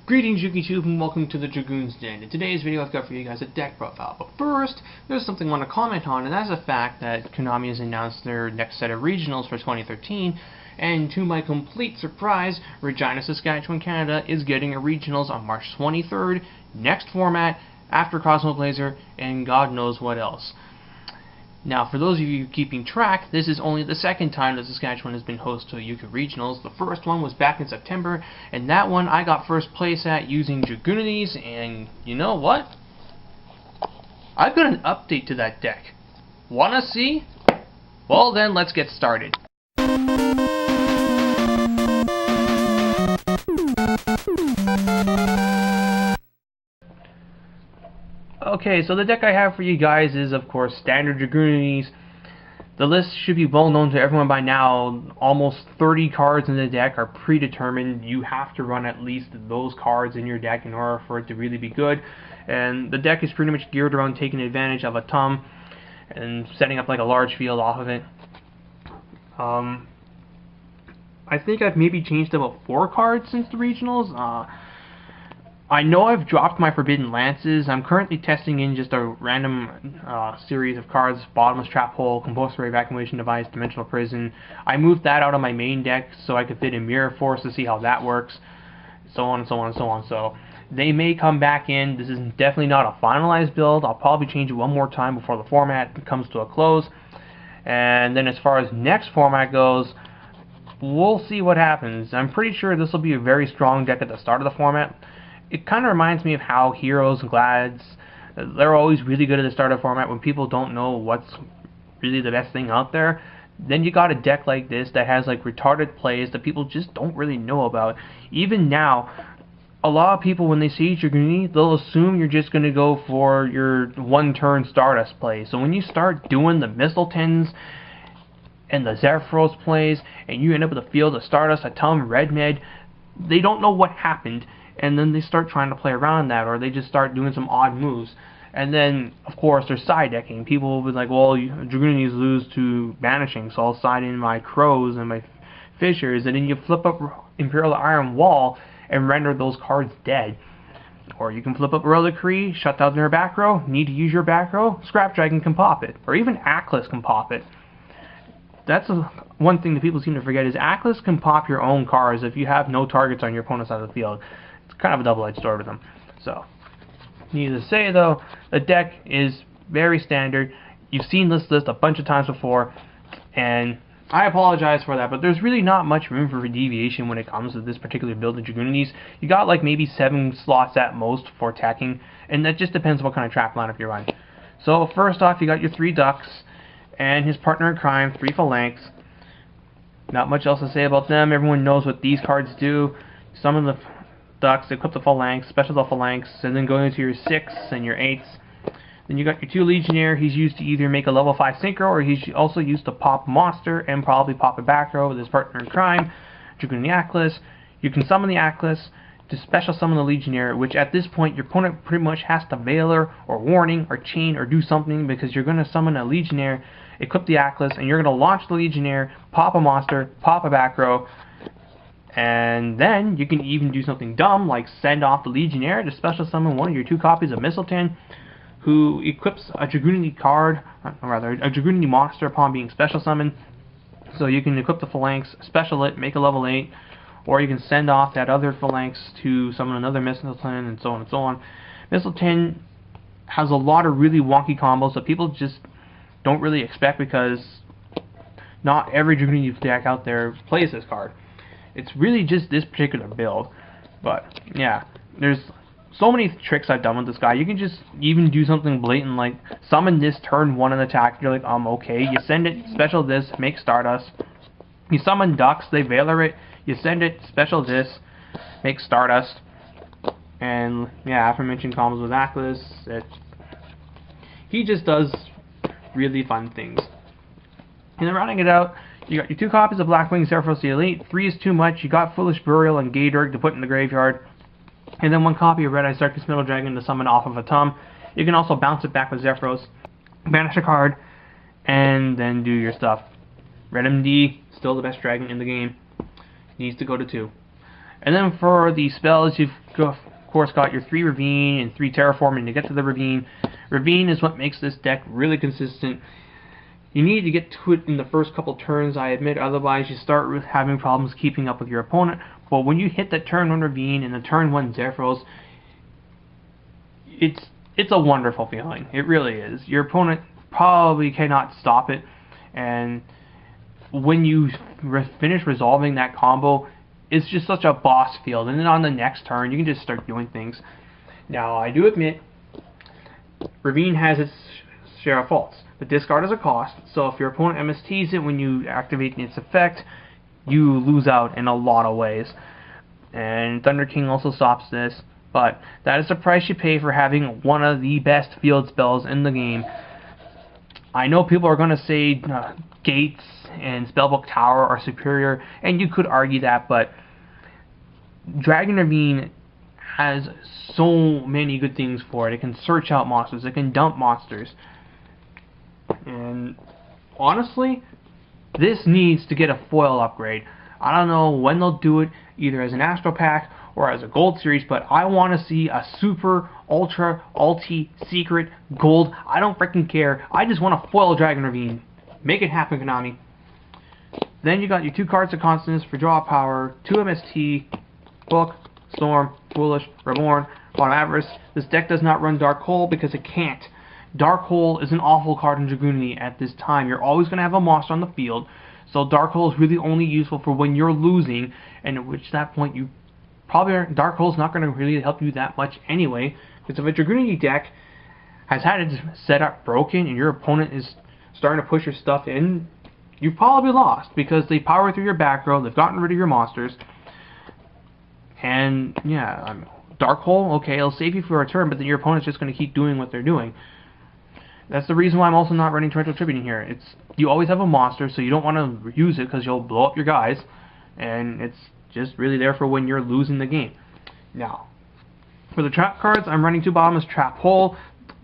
Greetings YouTube and welcome to the Dragoon's Den. In today's video I've got for you guys a deck profile. But first, there's something I want to comment on, and that's the fact that Konami has announced their next set of regionals for 2013, and to my complete surprise, Regina, Saskatchewan, Canada is getting a regionals on March 23rd, next format, after Cosmo Blazer, and God knows what else. Now, for those of you keeping track, this is only the second time that Saskatchewan has been host to a UK Regionals. The first one was back in September, and that one I got first place at using Dragunities, and you know what? I've got an update to that deck. Wanna see? Well then, let's get started. Okay, so the deck I have for you guys is, of course, standard Dragunities. The list should be well known to everyone by now. Almost 30 cards in the deck are predetermined. You have to run at least those cards in your deck in order for it to really be good. And the deck is pretty much geared around taking advantage of a TUM and setting up like a large field off of it. I think I've maybe changed about 4 cards since the regionals. I know I've dropped my Forbidden Lances. I'm currently testing in just a random series of cards: Bottomless Trap Hole, Compulsory Evacuation Device, Dimensional Prison. I moved that out of my main deck so I could fit in Mirror Force to see how that works, so on and so on and so on. So they may come back in. This is definitely not a finalized build. I'll probably change it one more time before the format comes to a close. And then as far as next format goes, we'll see what happens. I'm pretty sure this will be a very strong deck at the start of the format. It kind of reminds me of how Heroes and Glads, they're always really good at the start of the format when people don't know what's really the best thing out there. Then you got a deck like this that has like retarded plays that people just don't really know about. Even now, a lot of people, when they see Dragunity, they'll assume you're just going to go for your one-turn Stardust play. So when you start doing the Mistletons and the Zephyros plays, and you end up with a field of Stardust, a TUM, Red Med, they don't know what happened. And then they start trying to play around that, or they just start doing some odd moves. And then, of course, they're side decking. People will be like, well, Dragunities lose to Banishing, so I'll side in my Crows and my Fishers, and then you flip up Imperial Iron Wall and render those cards dead. Or you can flip up Reliquary, shut down their back row, need to use your back row, Scrap Dragon can pop it. Or even Atlas can pop it. That's one thing that people seem to forget, is Atlas can pop your own cards if you have no targets on your opponent's side of the field. Kind of a double-edged sword with them. So, needless to say though, the deck is very standard. You've seen this list a bunch of times before, and I apologize for that, but there's really not much room for deviation when it comes to this particular build of Dragunities. You got like maybe 7 slots at most for attacking, and that just depends on what kind of trap lineup you're running. So first off, you got your 3 Ducks, and his partner in crime, 3 Phalanx. Not much else to say about them. Everyone knows what these cards do. Some of the Ducks, equip the Phalanx, special the Phalanx, and then go into your 6 and your 8s. Then you got your 2 Legionnaire. He's used to either make a level 5 Synchro, or he's also used to pop monster and probably pop a back row with his partner in crime, Dragunity Atlas. You can summon the Atlas to special summon the Legionnaire, which at this point your opponent pretty much has to Veiler or Warning or Chain or do something, because you're going to summon a Legionnaire, equip the Atlas, and you're going to launch the Legionnaire, pop a monster, pop a back row. And then you can even do something dumb like send off the Legionnaire to special summon one of your 2 copies of Mistleton, who equips a Dragunity card, or rather a Dragunity monster upon being special summoned. So you can equip the Phalanx, special it, make a level 8, or you can send off that other Phalanx to summon another Mistleton, and so on and so on. Mistleton has a lot of really wonky combos that people just don't really expect, because not every Dragunity deck out there plays this card. It's really just this particular build. But yeah, there's so many tricks I've done with this guy. You can just even do something blatant like summon this turn 1 and attack. You're like, okay. You send it, special this, make Stardust. You summon Ducks, they Veiler it. You send it, special this, make Stardust. And yeah, aforementioned combos with Atlas. He just does really fun things. And then rounding it out, you got your 2 copies of Blackwing Zephyros the Elite. 3 is too much. You got Foolish Burial and Gaydurg to put in the graveyard. And then 1 copy of Red Eye Circus Middle Dragon to summon off of a TUM. You can also bounce it back with Zephyros, banish a card, and then do your stuff. Red MD, still the best dragon in the game. Needs to go to 2. And then for the spells, you've of course got your 3 Ravine and 3 Terraforming to get to the Ravine. Ravine is what makes this deck really consistent. You need to get to it in the first couple turns, I admit, otherwise you start with having problems keeping up with your opponent. But when you hit the turn 1 Ravine and the turn 1 Zephyros, it's a wonderful feeling. It really is. Your opponent probably cannot stop it, and when you finish resolving that combo, it's just such a boss field. And then on the next turn, you can just start doing things. Now, I do admit, Ravine has its share of faults. The discard is a cost, so if your opponent MSTs it when you activate its effect, you lose out in a lot of ways. And Thunder King also stops this, but that is the price you pay for having one of the best field spells in the game. I know people are going to say Gates and Spellbook Tower are superior, and you could argue that, but Dragon Ravine has so many good things for it. It can search out monsters, it can dump monsters, and honestly, this needs to get a foil upgrade. I don't know when they'll do it, either as an Astro Pack or as a Gold Series, but I want to see a Super, Ultra, Ulti, Secret, Gold. I don't freaking care. I just want to foil Dragon Ravine. Make it happen, Konami. Then you got your 2 cards of Constance for draw power, 2 MST, Book, Storm, Foolish, Reborn, Bottom Avarice. This deck does not run Dark Hole because it can't. Dark Hole is an awful card in Dragunity at this time. You're always going to have a monster on the field, so Dark Hole is really only useful for when you're losing, and at which that point you probably aren't. Dark Hole's not going to really help you that much anyway, because if a Dragunity deck has had its setup broken and your opponent is starting to push your stuff in, you've probably lost, because they power through your back row, they've gotten rid of your monsters, and yeah, Dark Hole, okay, it'll save you for a turn, but then your opponent's just going to keep doing what they're doing. That's the reason why I'm also not running Torrential Tribune here. You always have a monster, so you don't want to use it because you'll blow up your guys, and it's just really there for when you're losing the game. Now, for the trap cards, I'm running 2 bottomless Trap Hole.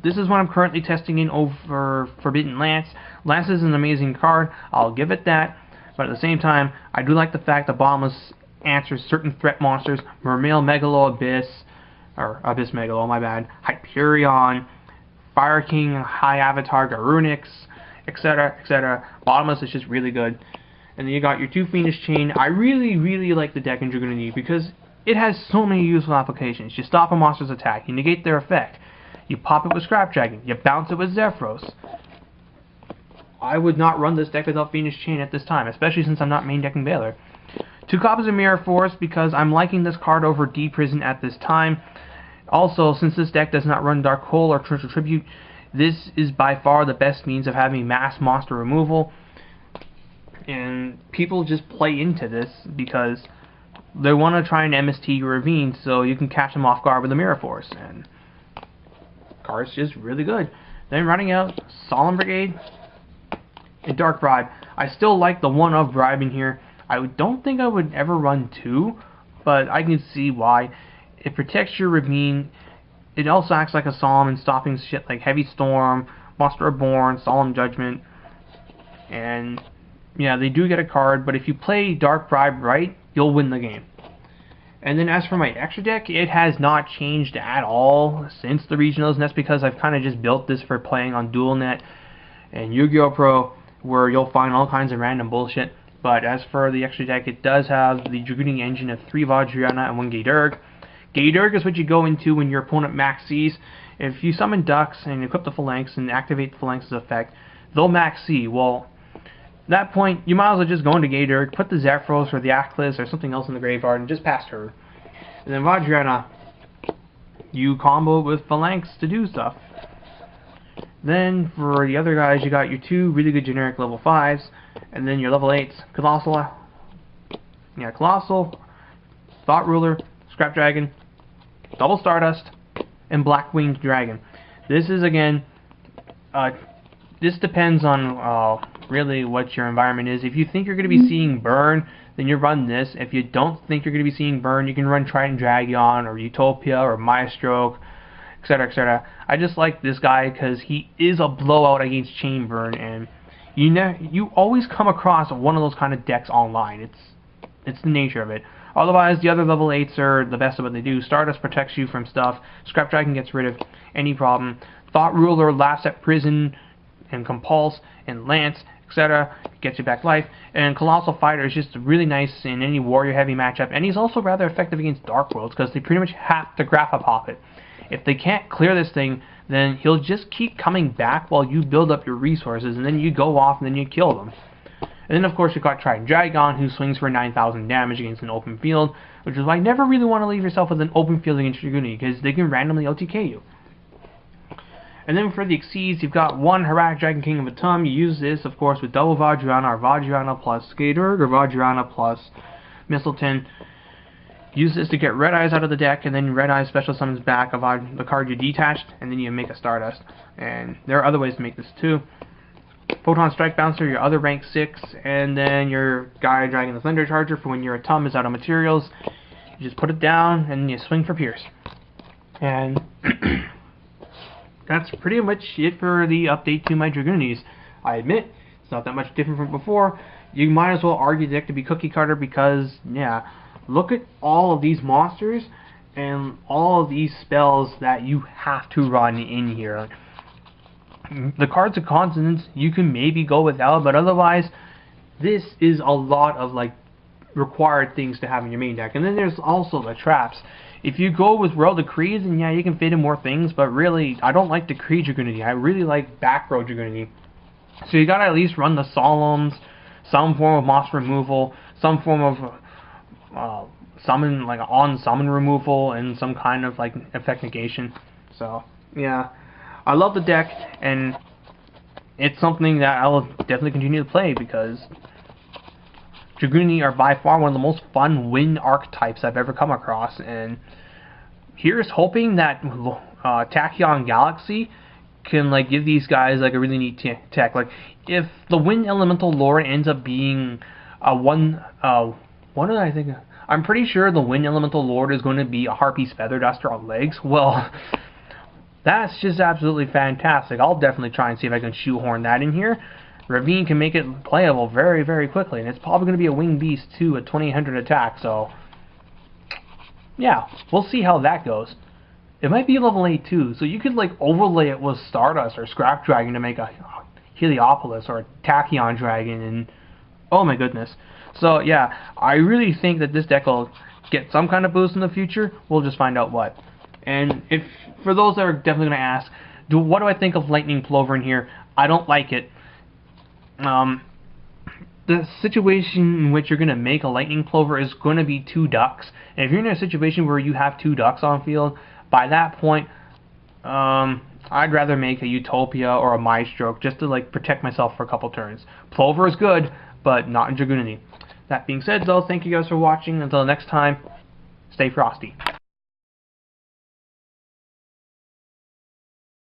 This is what I'm currently testing in over Forbidden Lance. Lance is an amazing card, I'll give it that, but at the same time, I do like the fact that bottomless answers certain threat monsters, Mermail, Megalo, Abyss, or Abyss Megalo, my bad, Hyperion, Fire King, High Avatar, Garunix, etc., etc. Bottomless is just really good. And then you got your 2 Fiendish Chain. I really like the deck in Dragunity because it has so many useful applications. You stop a monster's attack, you negate their effect, you pop it with Scrap Dragon, you bounce it with Zephyros. I would not run this deck without Fiendish Chain at this time, especially since I'm not main decking Baylor. 2 copies of Mirror Force because I'm liking this card over D-Prison at this time. Also, since this deck does not run Dark Hole or Torrential Tribute, this is by far the best means of having mass monster removal. And people just play into this because they want to try and MST your Ravine so you can catch them off guard with a Mirror Force. And card's just really good. Then running out Solemn Brigade and Dark Bribe. I still like the 1 of Bribe in here. I don't think I would ever run 2, but I can see why. It protects your Ravine. It also acts like a Solemn in stopping shit like Heavy Storm, Monster Reborn, Solemn Judgment. And yeah, they do get a card, but if you play Dark Bribe right, you'll win the game. And then as for my extra deck, it has not changed at all since the regionals, and that's because I've kind of just built this for playing on DualNet and Yu-Gi-Oh! Pro, where you'll find all kinds of random bullshit. But as for the extra deck, it does have the Dragunity engine of 3 Vajrayana and 1 Gaydurg. Gaydurg is what you go into when your opponent max C's. If you summon ducks and equip the Phalanx and activate the Phalanx's effect, they'll max C. Well, at that point, you might as well just go into Gaydurg, put the Zephyros or the Atlas or something else in the graveyard and just pass turn. And then Vajrayana, you combo with Phalanx to do stuff. Then for the other guys, you got your 2 really good generic level 5s, and then your level 8s, Colossal, Thought Ruler, Scrap Dragon, Double Stardust, and Black Winged Dragon. This is, again, this depends on really what your environment is. If you think you're going to be seeing burn, then you run this. If you don't think you're going to be seeing burn, you can run Trident Dragon, or Utopia, or Maestro, etc., etc. I just like this guy because he is a blowout against Chain Burn, and you always come across one of those kind of decks online. It's the nature of it. Otherwise, the other level 8s are the best of what they do. Stardust protects you from stuff. Scrap Dragon gets rid of any problem. Thought Ruler laughs at Prison and Compulse and Lance, etc. Gets you back life. And Colossal Fighter is just really nice in any warrior heavy matchup. And he's also rather effective against Dark Worlds because they pretty much have to Grappa Pocket. If they can't clear this thing, then he'll just keep coming back while you build up your resources, and then you go off and then you kill them. And then of course you've got Trident Dragon, who swings for 9,000 damage against an open field, which is why you never really want to leave yourself with an open field against Dragunity, because they can randomly OTK you. And then for the Exceeds, you've got one Harak Dragon King of Atum. You use this, of course, with double Vajrayana, or Vajrayana plus Skater, or Vajrayana plus Mistleton. Use this to get Red Eyes out of the deck, and then Red Eyes special summons back the card you detached, and then you make a Stardust. And there are other ways to make this too. Photon Strike Bouncer, your other rank 6, and then your Gaia Dragon the Thunder Charger for when your Atum is out of materials. You just put it down, and you swing for Pierce. And that's pretty much it for the update to my Dragunities. I admit, it's not that much different from before. You might as well argue the deck to be cookie cutter because, yeah, look at all of these monsters and all of these spells that you have to run in here. The cards of consonants you can maybe go without, but otherwise this is a lot of like required things to have in your main deck. And then there's also the traps. If you go with Royal Decrees, and yeah, you can fit in more things, but really I don't like Decree Dragunity. I really like back row Dragunity. So you gotta at least run the Solemns, some form of monster removal, some form of summon, like on summon removal, and some kind of like effect negation. So yeah, I love the deck, and it's something that I will definitely continue to play because Dragunity are by far one of the most fun wind archetypes I've ever come across. And here's hoping that Tachyon Galaxy can like give these guys like a really neat tech. Like if the Wind Elemental Lord ends up being what did I think? I'm pretty sure the Wind Elemental Lord is going to be a Harpy's Feather Duster on legs. Well, that's just absolutely fantastic. I'll definitely try and see if I can shoehorn that in here. Ravine can make it playable very, very quickly, and it's probably going to be a Winged Beast too, at 2800 attack, so yeah, we'll see how that goes. It might be level 8 too, so you could like overlay it with Stardust or Scrap Dragon to make a Heliopolis or a Tachyon Dragon, and oh my goodness. So yeah, I really think that this deck will get some kind of boost in the future. We'll just find out what. And if for those that are definitely going to ask, what do I think of Lightning Plover in here? I don't like it. The situation in which you're going to make a Lightning Plover is going to be 2 ducks. And if you're in a situation where you have 2 ducks on field, by that point, I'd rather make a Utopia or a Maestroke just to like protect myself for a couple turns. Plover is good, but not in Dragunity. That being said, though, thank you guys for watching. Until next time, stay frosty.